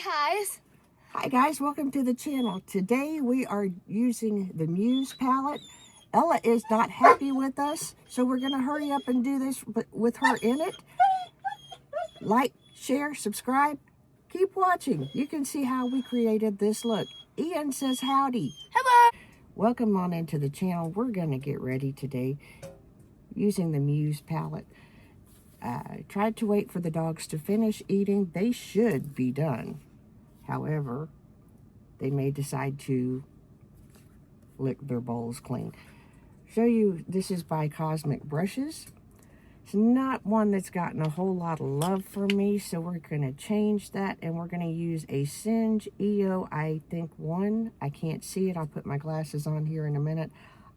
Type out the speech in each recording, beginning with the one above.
guys. Hi guys, welcome to the channel. Today we are using the Muse palette. Ella is not happy with us, so we're going to hurry up and do this with her in it. Like, share, subscribe. Keep watching. You can see how we created this look. Ian says howdy. Hello. Welcome on into the channel. We're going to get ready today using the Muse palette. Tried to wait for the dogs to finish eating. They should be done. However, they may decide to lick their bowls clean. Show you, this is by Cosmic Brushes. It's not one that's gotten a whole lot of love from me, so we're going to change that, and we're going to use a Singe EO, I think 1. I can't see it. I'll put my glasses on here in a minute.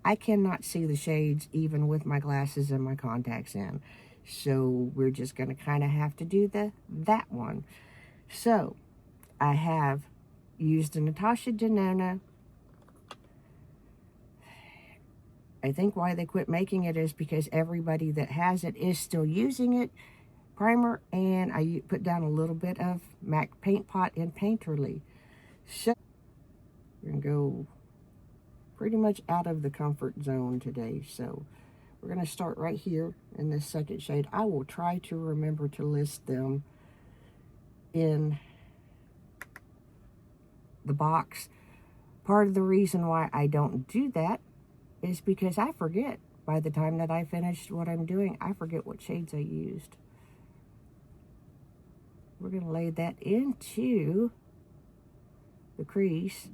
I cannot see the shades even with my glasses and my contacts in. So we're just going to kind of have to do that one. So I have used a Natasha Denona. I think why they quit making it is because everybody that has it is still using it. Primer, and I put down a little bit of MAC Paint Pot and Painterly. So we're going to go pretty much out of the comfort zone today. So we're going to start right here in this second shade. I will try to remember to list them in the box. Part of the reason why I don't do that is because I forget. By the time that I finished what I'm doing, I forget what shades I used. We're going to lay that into the crease.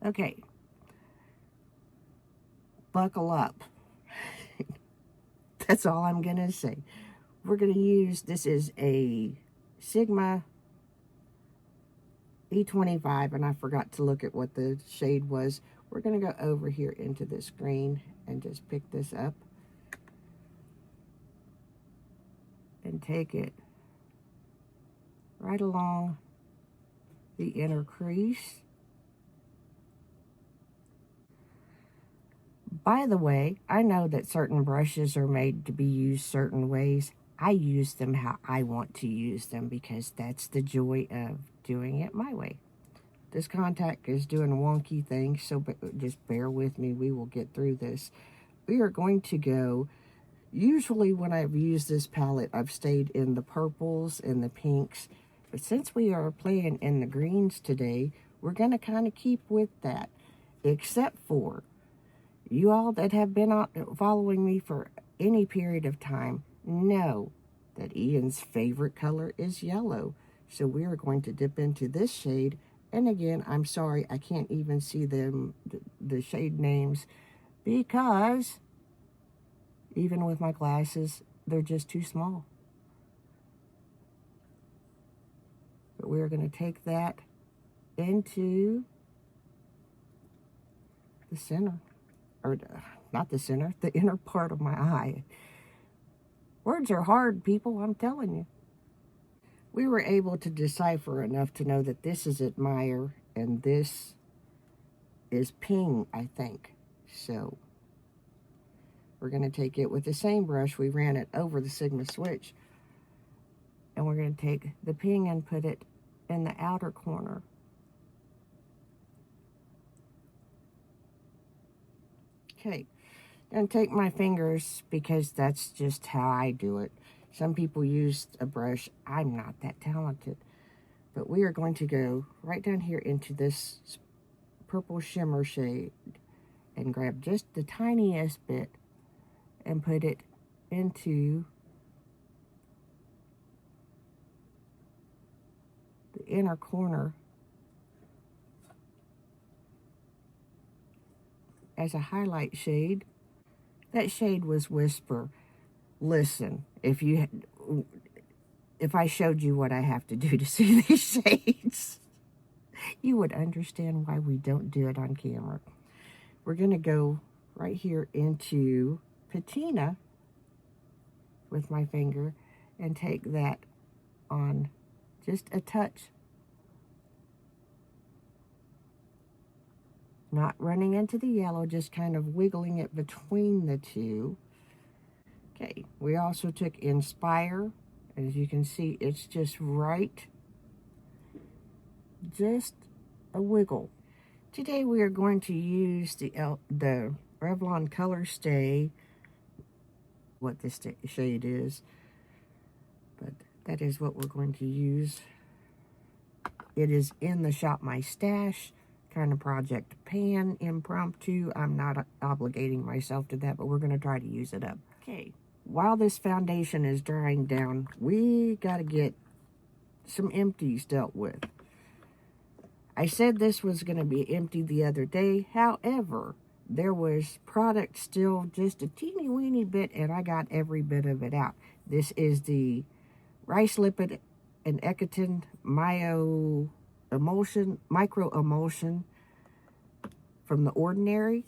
Okay. Buckle up. That's all I'm going to say. We're going to use, this is a Sigma E25, and I forgot to look at what the shade was. We're going to go over here into this green and just pick this up and take it right along the inner crease. By the way, I know that certain brushes are made to be used certain ways. I use them how I want to use them because that's the joy of doing it my way. This contact is doing wonky things, so just bear with me. We will get through this. We are going to go, usually when I've used this palette, I've stayed in the purples and the pinks. But since we are playing in the greens today, we're going to kind of keep with that. Except for you all that have been following me for any period of time know that Ian's favorite color is yellow. So we are going to dip into this shade. And again, I'm sorry, I can't even see them, the shade names, because even with my glasses, they're just too small. But we're going to take that into the center, or not the center, the inner part of my eye. Words are hard, people, I'm telling you. We were able to decipher enough to know that this is Admire and this is Ping, I think. So we're going to take it with the same brush. We ran it over the Sigma switch. And we're going to take the Ping and put it in the outer corner. Okay. And take my fingers because that's just how I do it. Some people use a brush. I'm not that talented. But we are going to go right down here into this purple shimmer shade and grab just the tiniest bit and put it into the inner corner as a highlight shade. That shade was Whisper. Listen, if I showed you what I have to do to see these shades, you would understand why we don't do it on camera. We're going to go right here into Patina with my finger and take that on just a touch. Not running into the yellow, just kind of wiggling it between the two. Okay, we also took Inspire. As you can see, it's just right just a wiggle. Today we are going to use the Revlon Color Stay, what this shade is, but that is what we're going to use. It is in the Shop My Stash kind of project pan, impromptu. I'm not obligating myself to that, but we're going to try to use it up. Okay, while this foundation is drying down, we got to get some empties dealt with. I said this was going to be empty the other day. However, there was product still just a teeny weeny bit, and I got every bit of it out. This is the Rice Lipid and Ecotin Micro Emulsion from The Ordinary.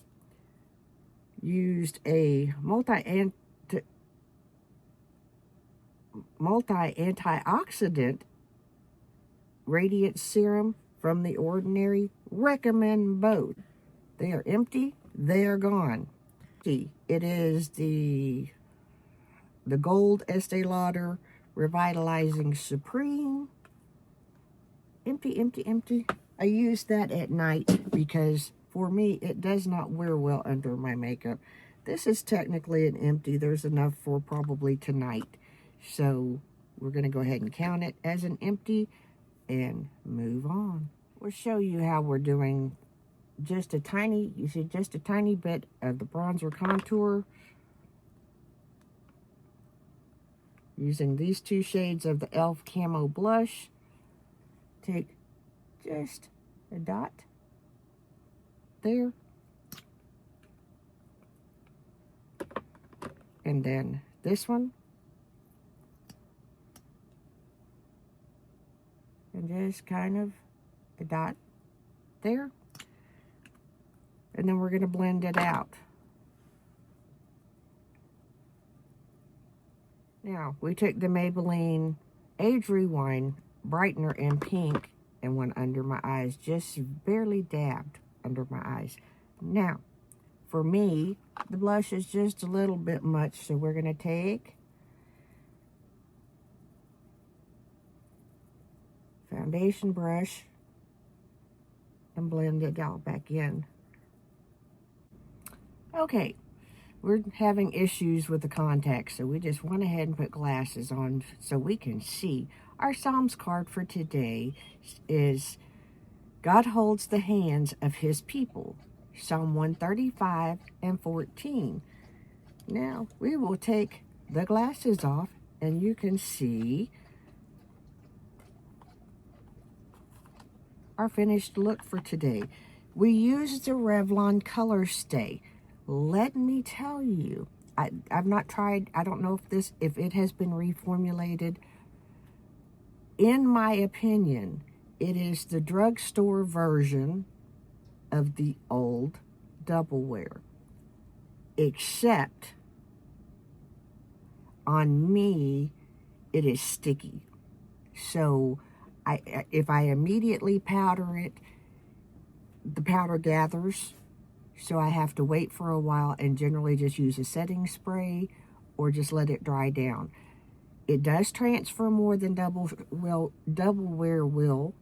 Used a multi-antioxidant radiant serum from The Ordinary. Recommend both. They are empty, they are gone. It is the Gold Estee Lauder Revitalizing Supreme. Empty, empty, empty. I use that at night because for me it does not wear well under my makeup. This is technically an empty. There's enough for probably tonight. So we're going to go ahead and count it as an empty and move on. We'll show you how we're doing just a tiny bit of the bronzer contour using these two shades of the e.l.f. Camo Blush. Take just a dot there, and then this one, and just kind of a dot there, and then we're going to blend it out. Now, we took the Maybelline Age Rewind Brightener in pink and went under my eyes, just barely dabbed under my eyes. Now, for me, the blush is just a little bit much, so we're going to take foundation brush and blend it all back in. Okay, we're having issues with the contacts, so we just went ahead and put glasses on so we can see. Our Psalms card for today is God holds the hands of his people. Psalm 135 and 14. Now, we will take the glasses off and you can see our finished look for today. We used the Revlon Color Stay. Let me tell you, I've not tried, I don't know if it has been reformulated. In my opinion, it is the drugstore version of the old Double Wear, except on me, it is sticky. So if I immediately powder it, the powder gathers, so I have to wait for a while and generally just use a setting spray or just let it dry down. It does transfer more than Double Wear will.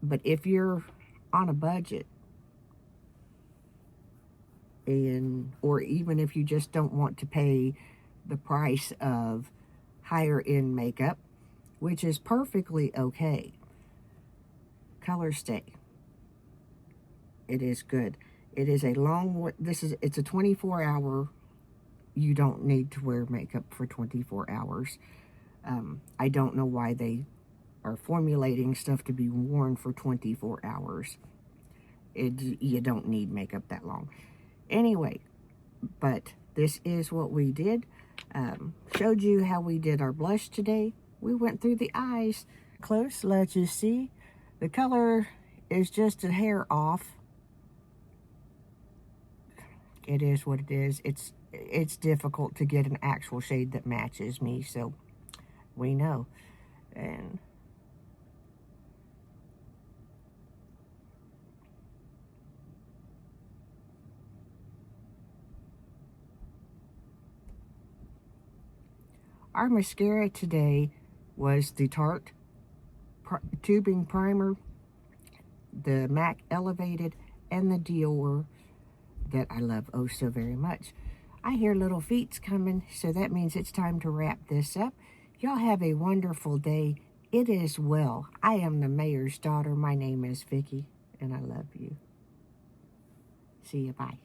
But if you're on a budget, or even if you just don't want to pay the price of higher end makeup, which is perfectly okay, Color Stay. It is good. It is a it's a 24-hour. You don't need to wear makeup for 24 hours. I don't know why they are formulating stuff to be worn for 24 hours. You don't need makeup that long. Anyway, but this is what we did. Showed you how we did our blush today. We went through the eyes. Close, let you see. The color is just a hair off. It is what it is. It's difficult to get an actual shade that matches me, so we know. And our mascara today was the Tarte tubing primer, the MAC Elevated, and the Dior that I love oh so very much. I hear little feet's coming, so that means it's time to wrap this up. Y'all have a wonderful day. It is well. I am the mayor's daughter. My name is Vicky, and I love you. See you. Bye.